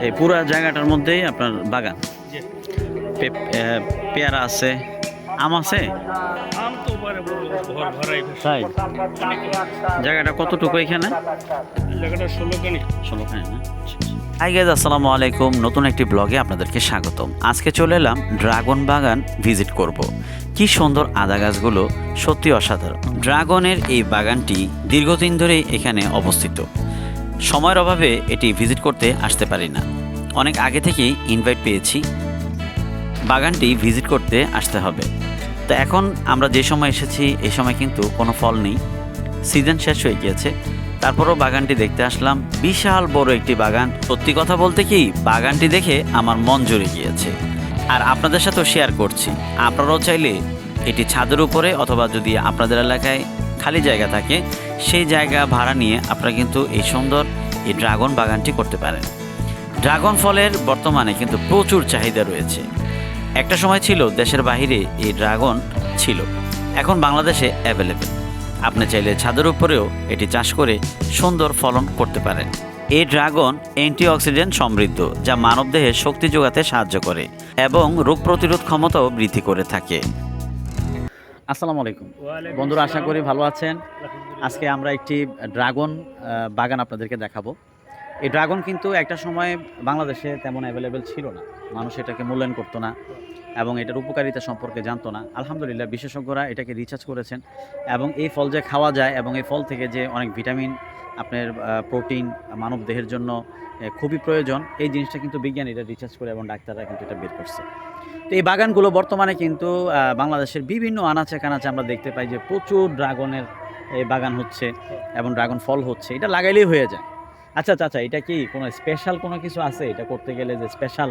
এই পুরো জায়গাটার মধ্যেই আপনার বাগান। পেয়ারা আছে, আম আছে। আম তো পারে বড় ঘর ভরাই তাই জায়গাটা কতটুকু এখানে? জায়গাটা 16 কানি। 16 না? হাই গাইজ, আসসালামু আলাইকুম। নতুন একটি ব্লগে আপনাদেরকে স্বাগতম। আজকে চলে এলাম ড্রাগন বাগান ভিজিট করব। কি সুন্দর আদা গাছগুলো, সত্যি অসাধারণ। ড্রাগনের এই বাগানটি দীর্ঘদিন ধরেই এখানে অবস্থিত। সময়ের অভাবে এটি ভিজিট করতে আসতে পারি না। অনেক আগে থেকেই ইনভাইট পেয়েছি, বাগানটি ভিজিট করতে আসতে হবে। তো এখন আমরা যে সময় এসেছি এই সময় কিন্তু কোনো ফল নেই, সিজন শেষ হয়ে গিয়েছে। তারপরও বাগানটি দেখতে আসলাম, বিশাল বড় একটি বাগান। সত্যি কথা বলতে কি, বাগানটি দেখে আমার মন জুড়ে গিয়েছে। আর আপনাদের সাথেও শেয়ার করছি। আপনারাও চাইলে এটি ছাদের উপরে অথবা যদি আপনাদের এলাকায় খালি জায়গা থাকে, সেই জায়গা ভাড়া নিয়ে আপনারা কিন্তু এই সুন্দর এই ড্রাগন বাগানটি করতে পারেন। ড্রাগন ফলের বর্তমানে কিন্তু প্রচুর চাহিদা রয়েছে। একটা সময় ছিল দেশের বাইরে এই ড্রাগন ছিল, এখন বাংলাদেশে অ্যাভেলেবেল। আপনি চাইলে ছাদের উপরেও এটি চাষ করে সুন্দর ফলন করতে পারেন। এই ড্রাগন অ্যান্টিঅক্সিডেন্ট সমৃদ্ধ, যা মানবদেহে শক্তি যোগাতে সাহায্য করে এবং রোগ প্রতিরোধ ক্ষমতাও বৃদ্ধি করে থাকে। আসসালামু আলাইকুম বন্ধুরা, আশা করি ভালো আছেন। আজকে আমরা একটি ড্রাগন বাগান আপনাদেরকে দেখাবো। এই ড্রাগন কিন্তু একটা সময় বাংলাদেশে তেমন অ্যাভেলেবেল ছিল না, মানুষ এটাকে মূল্যায়ন করতো না এবং এটার উপকারিতা সম্পর্কে জানতো না। আলহামদুলিল্লাহ, বিশেষজ্ঞরা এটাকে রিসার্চ করেছেন এবং এই ফল যে খাওয়া যায় এবং এই ফল থেকে যে অনেক ভিটামিন, আপনার প্রোটিন মানব দেহের জন্য খুবই প্রয়োজন, এই জিনিসটা কিন্তু বিজ্ঞানীরা রিসার্চ করে এবং ডাক্তাররা কিন্তু এটা বের করছে। তো এই বাগানগুলো বর্তমানে কিন্তু বাংলাদেশের বিভিন্ন আনাচে কানাচে আমরা দেখতে পাই যে প্রচুর ড্রাগনের এই বাগান হচ্ছে এবং ড্রাগন ফল হচ্ছে। এটা লাগাইলেই হয়ে যায়। আচ্ছা চাচা, এটা কি কোনো স্পেশাল কোনো কিছু আছে? এটা করতে গেলে যে স্পেশাল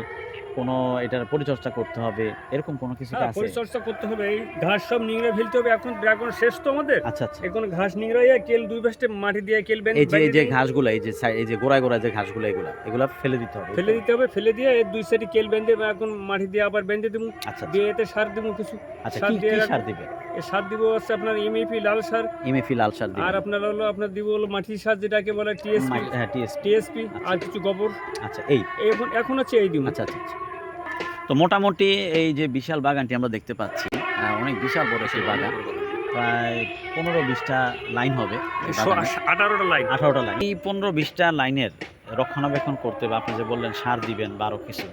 কোনো এটার পরিচর্যা করতে হবে, এরকম কোনো কিছু কি আছে? পরিচর্যা করতে হবে, এই ঘাস সব নিংড়ে ফেলতে হবে। এখন ড্রাগন শেষ তো আমাদের। আচ্ছা আচ্ছা। এখন ঘাস নিংড়াইয়া কেল দুই পাশে মাটি দিয়ে কেল বেঁধে এই যে ঘাসগুলো, এই যে গোড়ায় গোড়ায় যে ঘাসগুলো, এগুলা ফেলে দিতে হবে। ফেলে দিয়ে এর দুই সাইডে কেল বেঁধে এখন মাটি দিয়ে আবার বেঁধে দেবো। আচ্ছা দিয়ে এতে সার দেবো কিছু। আচ্ছা, সার কি দিয়ে সার দিবে? এই সার দিব হচ্ছে আপনার এমএপি লাল সার। এমএপি লাল সার দিবে। আর আপনার হলো আপনার দিব হলো মাটির সার, যেটাকে বলে টিএসপি। হ্যাঁ, টিএসপি আর কিছু গোবর। আচ্ছা, এখন হচ্ছে এই দিব। আচ্ছা আচ্ছা। তো মোটামুটি এই যে বিশাল বাগানটি আমরা দেখতে পাচ্ছি, অনেক বিশাল বড় সেই বাগান, প্রায় 15-20টা লাইন হবে, 18টা লাইন। 18টা লাইন। এই 15-20টা লাইনের রক্ষণাবেক্ষণ করতে বা আপনি যে বললেন সার দিবেন বা আরও কিছু,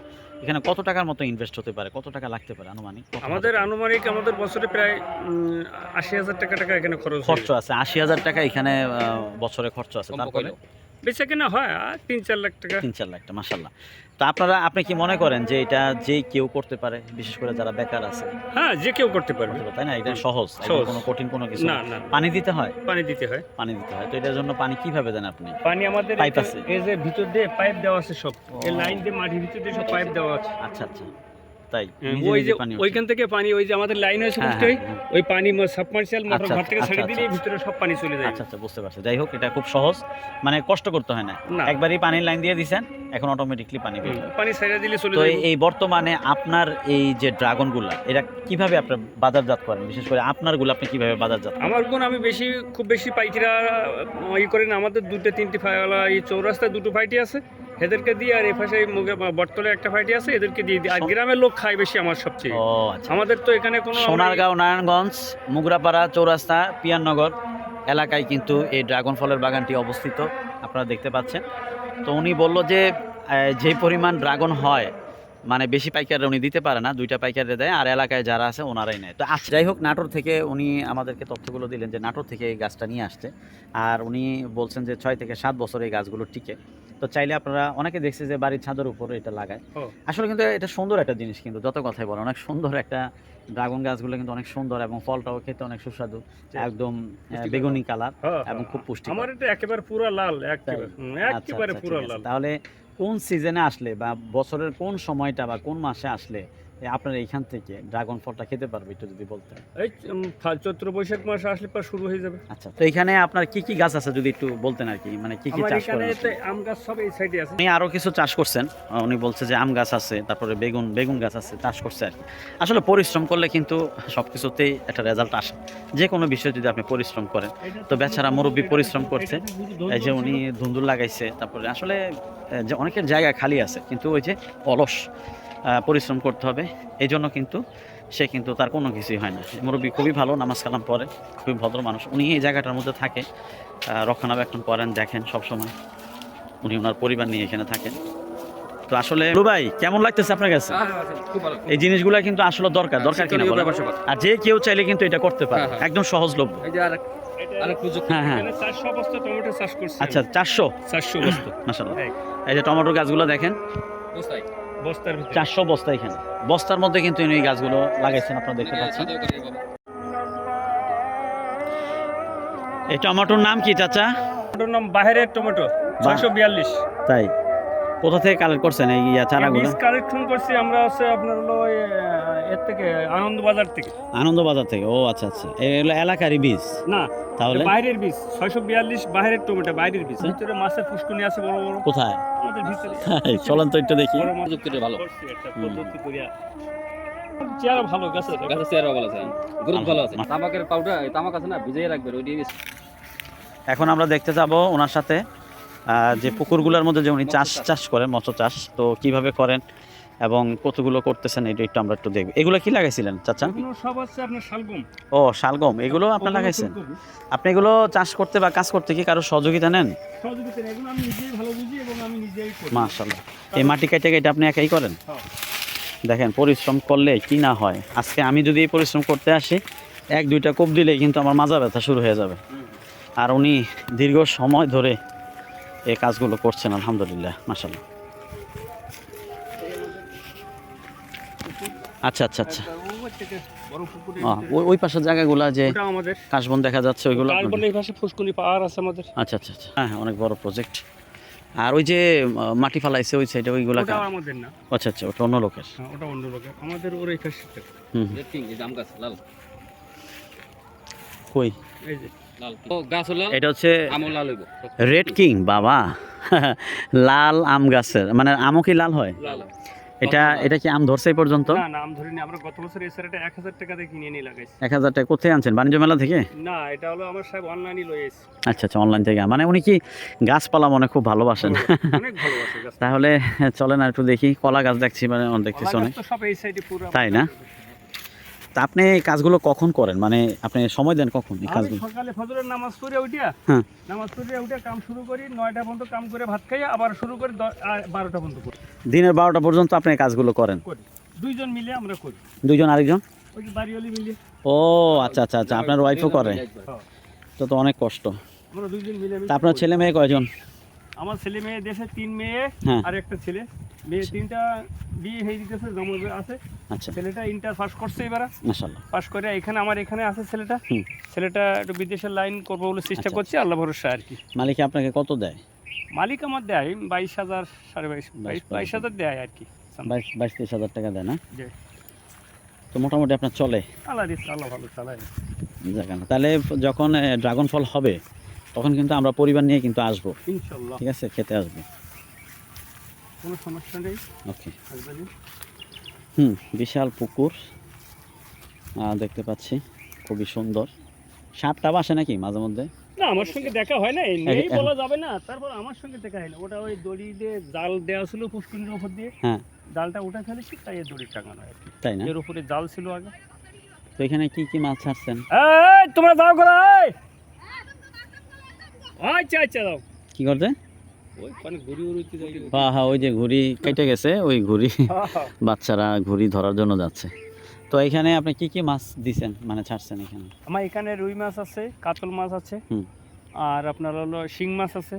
এখানে কত টাকার মতো ইনভেস্ট হতে পারে, কত টাকা লাগতে পারে আনুমানিক? আমাদের বছরে প্রায় 80,000 টাকা এখানে খরচ আছে। 80,000 টাকা এখানে বছরে খরচ আছে। তারপরে বেচা কেনা হয় 3-4 লাখ টাকা। 3-4 লাখ টাকা, মাশাআল্লাহ। তো আপনি কি মনে করেন যে এটা যে কেউ করতে পারে, বিশেষ করে যারা বেকার আছে? হ্যাঁ, যে কেউ করতে পারবে, তাই না? এটা সহজ, কোনো কঠিন কোনো কিছু না। পানি দিতে হয়। পানি দিতে হয়। তো এটার জন্য পানি কিভাবে দেন আপনি? পানি আমাদের পাইপ আছে, এই যে ভিতর দিয়ে পাইপ দেওয়া আছে সব। এই লাইন দিয়ে মাটির ভিতর দিয়ে সব পাইপ দেওয়া আছে। আচ্ছা আচ্ছা, তাই ওই যে ওইখান থেকে পানি, ওই যে আমাদের লাইন হয়েছে বুঝতেই, ওই পানি সাবমার্শিয়াল মোটর ঘর থেকে ছেড়ে দিলে ভিতরে সব পানি চলে যায়। আচ্ছা আচ্ছা, বুঝতে পারছি। যাই হোক, এটা খুব সহজ, মানে কষ্ট করতে হয় না। একবারই পানির লাইন দিয়ে দিয়েছেন, এখন অটোমেটিকলি পানি বের হয়। পানি ছেড়ে দিলে চলে তো যায়। এই বর্তমানে আপনার এই যে ড্রাগনগুলো, এটা কিভাবে আপনি বাজারজাত করেন? বিশেষ করে আপনারগুলো আপনি কিভাবে বাজারজাত করেন? আমার কোন আমি খুব বেশি পাইকিরা করি না। আমাদের 2-3টি এই চৌরাস্তায় 2টো ফাইটি আছে, এদেরকে দিয়ে, আর এই পাশে বটতলে একটা ফাইটি আছে, এদেরকে দিয়ে দিই। আর গ্রামের লোক খায় বেশি আমার সবচেয়ে। ও আচ্ছা। আমাদের তো এখানে কোনো সোনারগাঁও, নারায়ণগঞ্জ, মুগরাপাড়া, চৌরাস্তা, পিয়াননগর এলাকায় কিন্তু এই ড্রাগন ফলের বাগানটি অবস্থিত, আপনারা দেখতে পাচ্ছেন। তো উনি বলল যে যে পরিমাণ ড্রাগন হয়, মানে বেশি পাইকাররা উনি দিতে পারে না, 2টা পাইকারে দেয়, আর এলাকায় যারা আছে ওনারাই নেয়। তো আচ্ছা, যাই হোক, নাটোর থেকে উনি আমাদেরকে তথ্যগুলো দিলেন যে নাটোর থেকে এই গাছটা নিয়ে আসছে, আর উনি বলছেন যে 6 থেকে 7 বছর এই গাছগুলো টিকে। তো চাইলে আপনারা, অনেকে দেখছে যে বাড়ির ছাদের উপরে এটা লাগায়। আসলে কিন্তু এটা সুন্দর একটা জিনিস, কিন্তু যত কথাই বলে অনেক সুন্দর একটা ড্রাগন গাছগুলো কিন্তু অনেক সুন্দর এবং ফলটাও খেতে অনেক সুস্বাদু, একদম বেগুনি কালার এবং খুব পুষ্টি। আমার এটা একেবারে পুরো লাল, একেবারে পুরো লাল। তাহলে কোন সিজনে আসলে বা বছরের কোন সময়টা বা কোন মাসে আসলে আপনার এইখান থেকে ড্রাগন ফলটা খেতে পারবে একটু যদি বলতেন। এই চৈত্র বৈশাখ মাস আসলে পর শুরু হয়ে যাবে। আচ্ছা, তো এখানে আপনার কি কি গাছ আছে যদি একটু বলতেন আর কি, মানে কি কি আমার চাষ এখানে করেন? আম গাছ সব এই সাইডে আছে। উনি আরো কিছু চাষ করছেন, উনি বলছে যে আম গাছ আছে, তারপরে বেগুন গাছ আছে, চাষ করছে আর কি। আসলে পরিশ্রম করলে কিন্তু সবকিছুতেই একটা রেজাল্ট আসে, যে কোনো বিষয়ে যদি আপনি পরিশ্রম করেন। তো বেচারা মুরব্বী পরিশ্রম করছে, এই যে উনি ধুন্দুল লাগাইছে, তারপরে আসলে যে অনেকের জায়গা খালি আছে কিন্তু ওই যে অলস, পরিশ্রম করতে হবে, এই জন্য কিন্তু সে কিন্তু তার কোনো কিছুই হয় না। মুরব্বী খুবই ভালো, নামাজ কালাম পড়ে, খুবই ভদ্র মানুষ। উনি এই জায়গাটার মধ্যে থাকে, রক্ষণাবেক্ষণ করেন, দেখেন সবসময় উনি ওনার পরিবার নিয়ে এখানে থাকেন। তো আসলে ভাই কেমন লাগতেছে আপনার কাছে? খুব ভালো। এই জিনিসগুলো কিন্তু আসলে দরকার কিনা বলেন? আর যে কেউ চাইলে কিন্তু এটা করতে পারে, একদম সহজলভ্য। এই যে আরেক প্রযুক্তি। হ্যাঁ হ্যাঁ, এখানে 400 বস্তা টমেটো চাষ করছে। আচ্ছা 400 বস্তা মাশাআল্লাহ। এই। এই যে টমেটো গাছগুলো দেখেন, বুঝতাই। বস্তার ভিতরে 400 বস্তা এখানে, বস্তার মধ্যে কিন্তু উনি এই গাছগুলো লাগাইছেন, আপনারা দেখতে পাচ্ছেন। এই টমেটোর নাম কি চাচা? টমেটোর নাম বাইরের টমেটো 642। তাই কোথা থেকে কালেক্ট করছেন এই চারাগুলো? বীজ কালেকশন করছি আমরা হচ্ছে আপনার হলো ওই এর থেকে আনন্দবাজার থেকে। আনন্দবাজার থেকে। ও আচ্ছা আচ্ছা, এগুলো এলাকারই বীজ না, তাহলে? বাইরের বীজ 642 বাইরের টমেটো, বাইরের বীজ। ভিতরে মাছের পুষ্কুনি আছে বড় বড়। কোথায়? আমাদের ভিতরে চলেন তো একটু দেখি। বড় মাছ প্রযুক্তিটা ভালো। করছি একটা পদ্ধতি করিয়া। চেহারা ভালো গাছের। গাছের চেহারা ভালো আছে, গ্রোথ ভালো আছে। তামাকের পাউডার, তামাক আছে না, ভিজিয়ে রাখবেন, ওই দিয়ে বেশি। এখন আমরা দেখতে যাব ওনার সাথে যে পুকুরগুলোর মধ্যে যে উনি চাষ করেন, মৎস্য চাষ, তো কিভাবে করেন এবং কতগুলো করতেছেন এটা একটু আমরা একটু দেখব। এগুলো কি লাগাইছিলেন চাচা? এগুলো সব হচ্ছে আপনার শালগম। ও শালগম, এগুলো আপনি লাগাইছেন? আপনি এগুলো চাষ করতে বা কাজ করতে কি কারো সহযোগিতা নেন? সহযোগিতা নেই, এগুলো আমি নিজেই ভালো বুঝি এবং আমি নিজেই করি। মাশাআল্লাহ। এই মাটি কেটে এটা আপনি একাই করেন? হ্যাঁ। দেখেন পরিশ্রম করলে কি না হয়। আজকে আমি যদি এই পরিশ্রম করতে আসি, 1-2টা কোপ দিলেই কিন্তু আমার মাজা ব্যথা শুরু হয়ে যাবে। আর উনি দীর্ঘ সময় ধরে এই কাজগুলো করছেন, আলহামদুলিল্লাহ মাশাআল্লাহ। আচ্ছা আচ্ছা আচ্ছা, বড় পুকুরে ওই পাশের জায়গাগুলো যে ওটা আমাদের। কাশবন দেখা যাচ্ছে ওইগুলো তারপরে আপনাদের? এই পাশে ফুসকুনি পাহাড় আছে আমাদের। আচ্ছা আচ্ছা আচ্ছা, হ্যাঁ হ্যাঁ, অনেক বড় প্রজেক্ট। আর ওই যে মাটি ফালাইছে ওই সাইডে, ওইগুলো ওটা আমাদের না। আচ্ছা আচ্ছা, ওটা অন্য লোকের। হ্যাঁ, ওটা অন্য লোকের, আমাদের ওর এই পাশে। হুম, রেড কিং, এই জাম গাছ লাল। কই এই যে লাল। ও গাছ লাল, এটা হচ্ছে আমও লাল হইব। রেড কিং বাবা। লাল আম গাছের, মানে আমও কি লাল হয়? লাল। এটা কি আম ধরছে এই পর্যন্ত? না, নাম ধরিনি। আমরা গত বছর এই স্যারটা 1000 টাকা দিয়ে কিনে নিয়ে লাগাইছি। 1000 টাকা কোথায় আনছেন? বাণিজ্য মেলা থেকে? না, এটা হলো আমার সাহেব অনলাইনে লয়ে এসেছে। আচ্ছা আচ্ছা, অনলাইন থেকে। মানে উনি কি গাছপালা মনে খুব ভালোবাসেন? অনেক ভালোবাসে গাছ। তাহলে চলেন আর একটু দেখি। কলা গাছ দেখছি, মানে দেখতেছি অনেক। কলা গাছ তো সব এই সাইডে পুরো। তাই না? তা আপনি এই কাজগুলো কখন করেন, মানে আপনি সময় দেন কখন এই আমি কাজগুলো? সকালে ফজরের নামাজ পড়ে উঠিয়া, হ্যাঁ। নামাজ পড়ে উঠে কাম শুরু করি, 9টা পর্যন্ত কাম করে ভাত খাই, আবার শুরু করি 12টা পর্যন্ত করি। দিনের 12টা পর্যন্ত আপনি এই কাজগুলো করেন? দুইজন মিলে আমরা করি। দুইজন আরেকজন? ওই যে বাড়িওয়ালি মিলে। ও আচ্ছা আচ্ছা আচ্ছা, আপনার ওয়াইফও করে? হ্যাঁ, তো অনেক কষ্ট। আমরা দুইজন মিলে। তা আপনার ছেলে মেয়ে কয়জন? আমার ছেলে মেয়ে দেশে 3 মেয়ে হ্যাঁ। আর একটা ছেলে। মেয়ে 3টা বিয়ে হয়ে গেছে, জমা আছে। আচ্ছা, ছেলেটা ইন্টার পাস করছে এবার, মাশাআল্লাহ। পাস করে এখানে আমার এখানে আছে ছেলেটা। হুম। ছেলেটা একটু বিদেশের লাইন করবো বলে চেষ্টা আচ্ছা, করছে, আল্লাহ ভরসা আর কি। মালিক আপনাকে কত দেয়? মালিক আমার দেয় 22,000, 22,500 দেয় আর কি। 22-23 হাজার টাকা দেয় না? জি। তো মোটামুটি আপনার চলে? আল্লাহ রিস্ক, আল্লাহ ভালো চালায়। জায়গা না। তাহলে যখন ড্রাগন ফল হবে তখন কিন্তু আমরা পরিবার নিয়ে কিন্তু আসবো, ইনশাল্লাহ ঠিক আছে? খেতে আসবো। কোনো সমস্যা নেই, ওকে। আসবেন। বিশাল পুকুর দেখতে পাচ্ছি, খুবই সুন্দর। সাপটা আসে নাকি মাঝে মধ্যে? না, আমার সঙ্গে দেখা হয় না, এই নেই এখন- বলা যাবে না। তারপর আমার সঙ্গে দেখা হয় না। ওটা ওই দড়ি দিয়ে জাল দেওয়া ছিল পুষ্কুনির উপর দিয়ে, হ্যাঁ। জালটা উঠে ফেলেছি, তাই এই দড়ি টাঙানো আর কি। তাই না? এর উপরে জাল ছিল আগে। তো এখানে কি কি মাছ ছাড়ছেন? এই তোমরা যাও করে, আচ্ছা আচ্ছা দাও। কি করতে? ওই মানে ঘুরি উড়িতে যাই। হ্যাঁ হ্যাঁ, ওই যে ঘুড়ি কেটে গেছে, ওই ঘুড়ি হ্যাঁ, হ্যাঁ। বাচ্চারা ঘুড়ি ধরার জন্য যাচ্ছে। তো এখানে আপনি কি কি মাছ দিছেন, মানে ছাড়ছেন এখানে? আমার এখানে রুই মাছ আছে, কাতল মাছ আছে, হুম। আর আপনার হলো শিং মাছ আছে,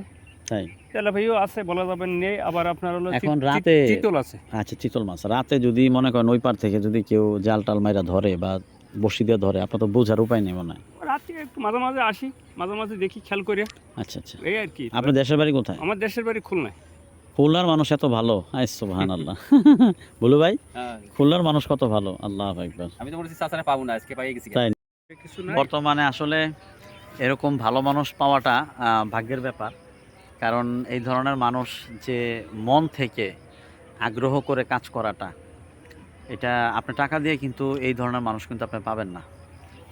তাই? তেলাপিয়াও আছে, বলা যাবে নেই। আবার আপনার হলো এখন রাতে চিতল আছে। আচ্ছা, চিতল মাছ রাতে যদি মনে করেন ওই পার থেকে যদি কেউ জাল টাল মাইরা ধরে বা বসি দিয়ে ধরে, আপনার তো বোঝার উপায় নেই মনে হয়। রাতে একটু মাঝে মাঝে আসি, মাঝে মাঝে দেখি, খেয়াল করে, আচ্ছা আচ্ছা। এই আর কি। আপনার দেশের বাড়ি কোথায়? আমার দেশের বাড়ি খুলনায়। খুলনার মানুষ এত ভালো, আই সুবহানাল্লাহ। বলু ভাই, হ্যাঁ খুলনার মানুষ কত ভালো, আল্লাহু আকবার। আমি তো বলছি চাচারা পাবো না, আজকে পাইয়ে গেছি। তাই কিছু নাই। বর্তমানে আসলে এরকম ভালো মানুষ পাওয়াটা ভাগ্যের ব্যাপার। কারণ এই ধরনের মানুষ যে মন থেকে আগ্রহ করে কাজ করাটা, এটা আপনি টাকা দিয়ে কিন্তু এই ধরনের মানুষ কিন্তু আপনি পাবেন না।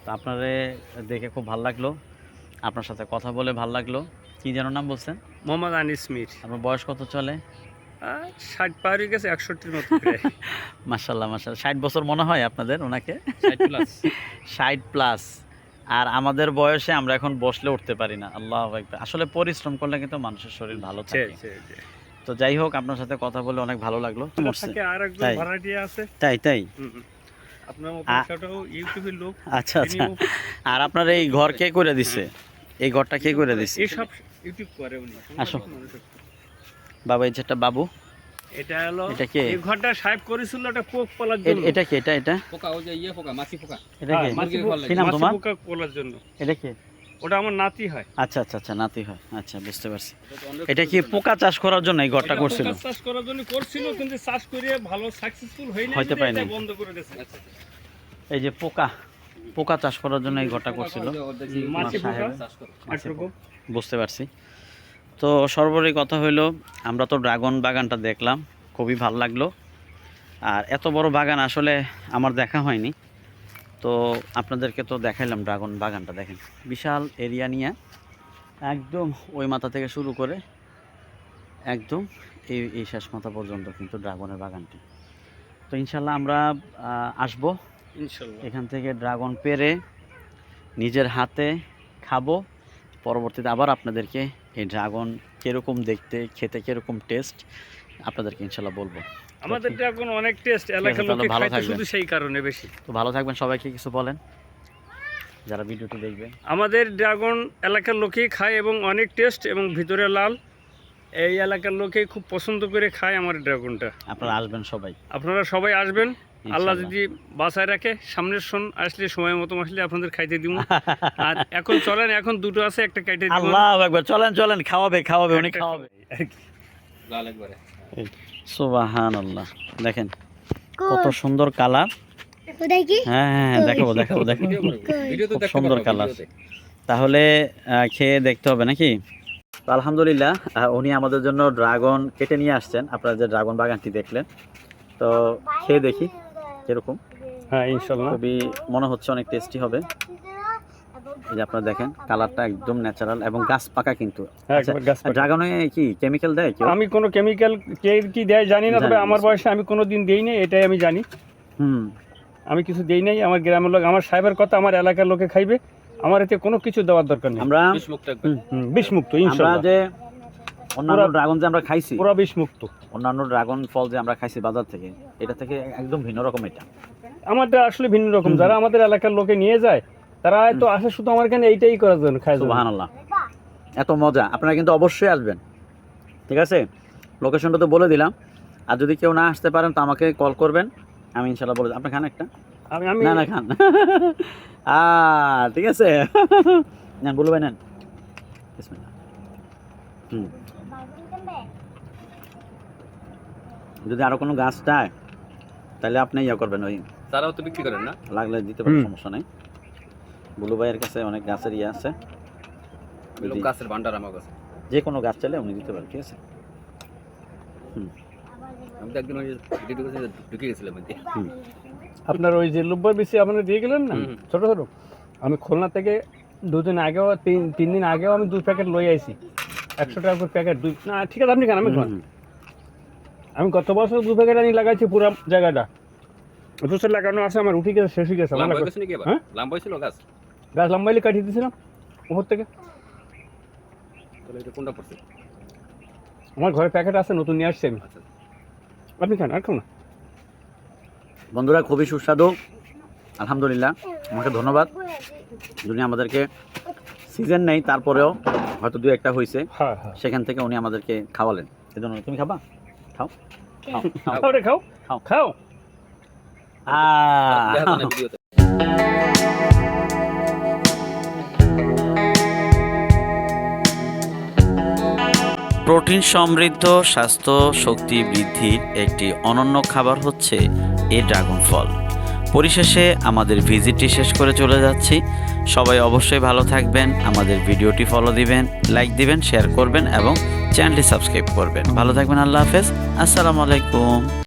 তো আপনারে দেখে খুব ভালো লাগলো, আপনার সাথে কথা বলে ভালো লাগলো। কি যেন নাম বলছেন? মোহাম্মদ আনিস মির। আপনার বয়স কত চলে? 60 পার হয়ে গেছে, 61-র মতো প্রায়। মাশাল্লাহ মাশাল্লাহ, 60 বছর মনে হয় আপনাদের ওনাকে? 60+। 60 প্লাস। আর আমাদের বয়সে আমরা এখন বসলে উঠতে পারি না। আল্লাহু আকবার। আসলে পরিশ্রম করলে কিন্তু মানুষের শরীর ভালো জি, থাকে। জি, জি। তো যাই হোক, আপনার সাথে কথা বলে অনেক ভালো লাগলো। আমার থেকে আরেকজন তাই? ভাড়াটিয়া আছে। তাই তাই? আপনার মতো আ- সেটাও ইউটিউবের লোক। আচ্ছা আচ্ছা। তিনিও আর আপনার এই ঘর কে করে দিছে? এই ঘরটা কে করে দিছে? এইসব ইউটিউব করে উনি। আসো। বাবা, এই যেটা বাবু, এটা হলো এটা কে? এই ঘরটা সাহেব করেছিল একটা পোক পালার জন্য। এটা কি? এটা পোকা, ওই যে পোকা, মাছি পোকা। এটা কি? মাছি মুরগির ঘর লাগে। কি নাম মাছি তোমার? পোকা পালার জন্য। এটা কি? ওটা আমার নাতি হয়। আচ্ছা আচ্ছা আচ্ছা, নাতি হয়। আচ্ছা, বুঝতে পারছি। এটা তো অনেক এটা কি পোকা চাষ করার জন্য এই ঘরটা এটা করছিল? পোকা চাষ করার জন্য করছিল, কিন্তু চাষ করে ভালো সাকসেসফুল হয়নি, হইতে পারেনি। এটা বন্ধ করে দিয়েছে। আচ্ছা, এই যে পোকা চাষ করার জন্য এই ঘরটা করছিল। মাছি আমার পোকা সাহেব। চাষ করে। একরকম। বুঝতে পারছি। তো সর্বোপরি কথা হইলো, আমরা তো ড্রাগন বাগানটা দেখলাম, খুবই ভালো লাগলো। আর এত বড় বাগান আসলে আমার দেখা হয়নি। তো আপনাদেরকে তো দেখাইলাম ড্রাগন বাগানটা, দেখেন বিশাল এরিয়া নিয়ে, একদম ওই মাথা থেকে শুরু করে একদম এই শেষ মাথা পর্যন্ত কিন্তু ড্রাগনের বাগানটি। তো ইনশাল্লাহ আমরা আসবো, ইনশাআল্লাহ। এখান থেকে ড্রাগন পেড়ে নিজের হাতে খাবো। পরবর্তীতে আবার আপনাদেরকে এই ড্রাগন কীরকম দেখতে, খেতে কীরকম টেস্ট, আপনাদেরকে ইনশাল্লাহ বলবো। আমাদের ড্রাগন অনেক টেস্ট, এলাকার তাহলে লোকে ভালো খাইতে থাকবেন। শুধু সেই কারণে বেশি। তো ভালো থাকবেন, সবাইকে কিছু বলেন যারা ভিডিওটি দেখবে। আমাদের ড্রাগন এলাকার লোকেই খায় এবং অনেক টেস্ট এবং ভিতরে লাল। এই এলাকার লোকেই খুব পছন্দ করে খায় আমার ড্রাগনটা। আপনারা আসবেন সবাই আপনারা সবাই আসবেন, আল্লাহ ইনশাল্লাহ। যদি বাঁচায় রাখে। সামনের সন আসলে সময় মতো আসলে আপনাদের খাইতে দিব। আর এখন চলেন, এখন দুটো আছে, একটা কেটে দিব। আল্লাহু আকবার, চলেন চলেন, খাওয়াবে উনি খাওয়াবে। লাল একবারে। সুবহানাল্লাহ, দেখেন কত সুন্দর কালার। কোথায় কি? হ্যাঁ হ্যাঁ, দেখাবো। ভিডিও তো খুব দেখতে সুন্দর পারবো, কালার। ভিডিওতে। তাহলে খেয়ে দেখতে হবে নাকি? তো আলহামদুলিল্লাহ, উনি আমাদের জন্য ড্রাগন কেটে নিয়ে আসছেন। আপনারা যে ড্রাগন বাগানটি দেখলেন, তো খেয়ে দেখি কিরকম। হ্যাঁ, ইনশাল্লাহ। খুবই মনে হচ্ছে অনেক টেস্টি হবে। এই যে আপনারা দেখেন কালারটা একদম ন্যাচারাল এবং গাছ পাকা কিন্তু। হ্যাঁ, আচ্ছা, একবার গাছ পাকা। ড্রাগনে কি কেমিক্যাল দেয় কেউ? আমি কোনো কেমিক্যাল কে কি দেয় জানি না, তবে জানি না। আমার বয়সে আমি কোনো দিন দেই নাই, এটাই আমি জানি। হুম। আমি কিছু দেই নাই। আমার গ্রামের লোক, আমার সাহেবের কথা আমার এলাকার লোকে খাইবে। আমার এতে কোনো কিছু দেওয়ার দরকার নেই। আমরা বিষমুক্ত একবার। বিষমুক্ত আমরা ইনশাল্লাহ। যে অন্যান্য পুরা- ড্রাগন যে আমরা খাইছি, পুরো বিষমুক্ত। অন্যান্য ড্রাগন ফল যে আমরা খাইছি বাজার থেকে, এটা থেকে একদম ভিন্ন রকম এটা। আমাদের আসলে ভিন্ন রকম। যারা আমাদের এলাকার লোকে নিয়ে যায়, তারা হয়তো আসে শুধু আমার এখানে এইটাই করার জন্য, খায় জন্য। সুবহানাল্লাহ, এত মজা। আপনারা কিন্তু অবশ্যই আসবেন, ঠিক আছে? লোকেশনটা তো বলে দিলাম। আর যদি কেউ না আসতে পারেন তো আমাকে কল করবেন, আমি ইনশাল্লাহ বলে। আপনি খান একটা? আমি আমি না খান। ঠিক আছে। নেন, বলবেন নেন। বিসমিল্লাহ। হুম। যদি আরো কোনো গাছ চায় তাহলে আপনি ইয়া করবেন, ওই তারাও তো বিক্রি করেন না? লাগলে দিতে পারেন, হুম। সমস্যা নেই। বুলু ভাইয়ের কাছে অনেক গাছের ইয়ে আছে, এগুলো যদি গাছের ভান্ডার আমার কাছে। যে কোনো গাছ চাইলে উনি দিতে পারেন, ঠিক আছে? আমি তো একদিন ওই ভিডিও করে ঢুকে গেছিলাম এতে। হুম। আপনার ওই যে লুব্বই বেশি আপনারা দিয়ে গেলেন না, হুম। ছোট ছোট। আমি খুলনা থেকে দুদিন আগেও, তিন দিন আগেও আমি 2 প্যাকেট লই আইছি। 100 টাকা করে প্যাকেট। না ঠিক আছে, আপনি খান, আমি খান। হুম। আমি গত বছর 2 প্যাকেট আনি লাগাইছি পুরো জায়গাটা। বছর লাগানো আছে, আমার উঠে গেছে, শেষ হয়ে গেছে। আমার লাম্বা হয়ে গেছে নাকি এবার? হ্যাঁ? লাম্বা হয়েছিল গাছ? গাছ লম্বাইলে কাটিয়ে দিয়েছিলাম উপর থেকে। তাহলে এটা কোনটা পড়ছে? আমার ঘরে প্যাকেট আছে, নতুন নিয়ে আসছি আমি। আচ্ছা। আপনি খান, আর খাও না। বন্ধুরা, খুবই সুস্বাদু, আলহামদুলিল্লাহ। আমাকে ধন্যবাদ। যিনি আমাদেরকে, সিজন নেই তারপরেও হয়তো 2-1টা হয়েছে, হ্যাঁ হ্যাঁ। সেখান থেকে উনি আমাদেরকে খাওয়ালেন। এজন্য তুমি খাবা? খাও খাও খাও। খাও রে, খাও খাও। খাও। দেখা যায় না ভিডিওতে। প্রোটিন সমৃদ্ধ স্বাস্থ্য শক্তি বৃদ্ধির একটি অনন্য খাবার হচ্ছে এই ড্রাগন ফল। পরিশেষে আমাদের ভিজিটটি শেষ করে চলে যাচ্ছি। সবাই অবশ্যই ভালো থাকবেন, আমাদের ভিডিওটি ফলো দিবেন, লাইক দিবেন, শেয়ার করবেন এবং চ্যানেলটি সাবস্ক্রাইব করবেন। ভালো থাকবেন, আল্লাহ হাফেজ, আসসালামু আলাইকুম।